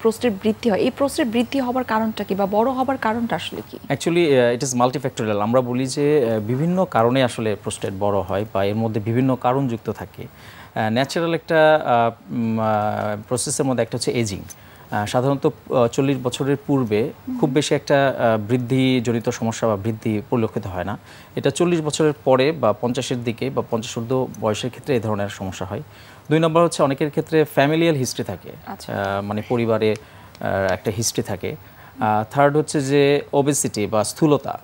Prostate বৃদ্ধি হয়, এই প্রোস্টেট বৃদ্ধি হবার কারণটা কি বা বড় হবার কারণটা আসলে কি? Actually it is multifactorial. আমরা বলি যে বিভিন্ন কারণে আসলে প্রোস্টেট বড় হয় বা এর মধ্যে বিভিন্ন কারণ যুক্ত থাকে। ন্যাচারাল একটা প্রসেসের মধ্যে একটা হচ্ছে এজিং। সাধারণত 40 বছরের পূর্বে খুব বেশি একটা বৃদ্ধিজনিত সমস্যা বা বৃদ্ধি পরিলক্ষিত হয় না। এটা 40 বছরের পরে বা 50-এর দিকে বা 50 ঊর্ধ্ব বয়সের ক্ষেত্রে এই ধরনের সমস্যা হয়। 2 নম্বর হচ্ছে অনেকের ক্ষেত্রে ফ্যামিলিয়াল হিস্ট্রি থাকে, মানে পরিবারে একটা হিস্ট্রি থাকে। থার্ড হচ্ছে যে ওবেসিটি বা স্থূলতা,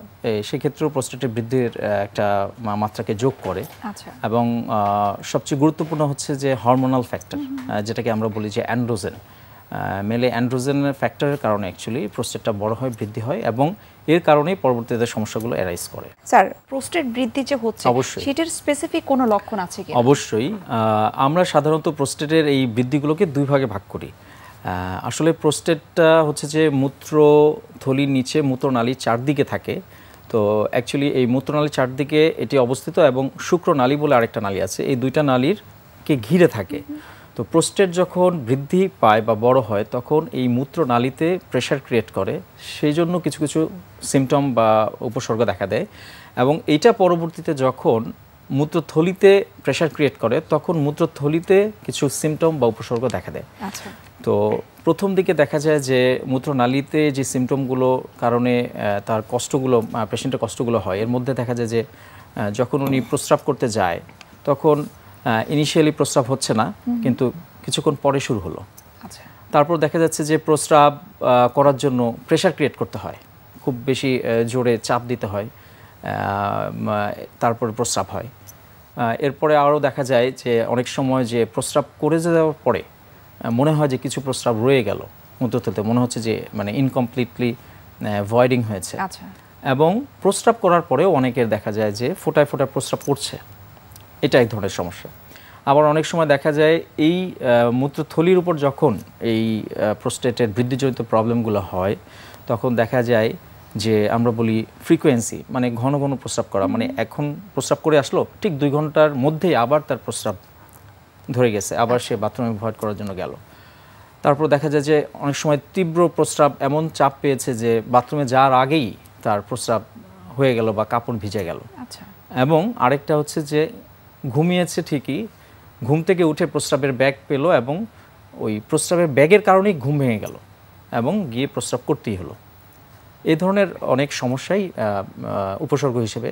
সেক্ষেত্রেও প্রোস্টেটের বৃদ্ধির একটা মাত্রাকে যোগ করে। এবং সবচেয়ে গুরুত্বপূর্ণ হচ্ছে যে হরমোনাল ফ্যাক্টর, যেটাকে আমরা বলি যে অ্যান্ড্রোজেন। মেলে অ্যান্ড্রোজেনের ফ্যাক্টরের কারণে অ্যাকচুয়ালি প্রোস্টেটটা বড় হয়, বৃদ্ধি হয় এবং এর কারণেই পরবর্তীতে সমস্যাগুলো অ্যারাইজ করে। স্যার, প্রোস্টেট বৃদ্ধি যে হচ্ছে সেটার স্পেসিফিক কোনো লক্ষণ আছে কি? অবশ্যই। আমরা সাধারণত প্রোস্টেটের এই বৃদ্ধিগুলোকে 2 ভাগে ভাগ করি। আসলে প্রোস্টেটটা হচ্ছে যে মূত্রথলির নিচে মূত্রনালীর চারদিকে থাকে। তো অ্যাকচুয়ালি এই মূত্রনালীর চারদিকে এটি অবস্থিত এবং শুক্রনালী বলে আরেকটা নালী আছে, এই 2টা নালীরকে ঘিরে থাকে। তো প্রোস্টেট যখন বৃদ্ধি পায় বা বড় হয় তখন এই মূত্রনালীতে প্রেশার ক্রিয়েট করে, সেই জন্য কিছু কিছু সিমটম বা উপসর্গ দেখা দেয়। এবং এইটা পরবর্তীতে যখন মূত্রথলিতে প্রেশার ক্রিয়েট করে তখন মূত্রথলিতে কিছু সিমটম বা উপসর্গ দেখা দেয়। তো প্রথম দিকে দেখা যায় যে মূত্রনালীতে যে সিমটমগুলো কারণে তার কষ্টগুলো, পেশেন্টের কষ্টগুলো হয়, এর মধ্যে দেখা যায় যে যখন উনি প্রস্রাব করতে যায় তখন ইনিশিয়ালি প্রস্রাব হচ্ছে না, কিন্তু কিছুক্ষণ পরে শুরু হলো। তারপর দেখা যাচ্ছে যে প্রস্রাব করার জন্য প্রেশার ক্রিয়েট করতে হয়, খুব বেশি জোরে চাপ দিতে হয়, তারপরে প্রস্রাব হয়। এরপরে আরও দেখা যায় যে অনেক সময় যে প্রস্রাব করে যাওয়ার পরে মনে হয় যে কিছু প্রস্রাব রয়ে গেল মূত্রথলিতে, মনে হচ্ছে যে মানে ইনকমপ্লিটলি ভয়েডিং হয়েছে। এবং প্রস্রাব করার পরেও অনেকের দেখা যায় যে ফোঁটায় ফোঁটায় প্রস্রাব পড়ছে, এটা এক ধরনের সমস্যা। আবার অনেক সময় দেখা যায় এই মূত্রথলির উপর যখন এই প্রোস্টেটের বৃদ্ধিজনিত প্রবলেমগুলো হয় তখন দেখা যায় যে আমরা বলি ফ্রিকোয়েন্সি, মানে ঘন ঘন প্রস্রাব করা, মানে এখন প্রস্রাব করে আসলো ঠিক 2 ঘন্টার মধ্যেই আবার তার প্রস্রাব ধরে গেছে, আবার সে বাথরুমে ভয়েড করার জন্য গেল। তারপর দেখা যায় যে অনেক সময় তীব্র প্রস্রাব এমন চাপ পেয়েছে যে বাথরুমে যাওয়ার আগেই তার প্রস্রাব হয়ে গেল বা কাপড় ভিজে গেল। এবং আরেকটা হচ্ছে যে ঘুমিয়েছে ঠিকই, ঘুম থেকে উঠে প্রস্রাবের ব্যাগ পেল এবং ওই প্রস্রাবের ব্যাগের কারণেই ঘুম ভেঙে গেল এবং গিয়ে প্রস্রাব করতেই হলো। এই ধরনের অনেক সমস্যাই উপসর্গ হিসেবে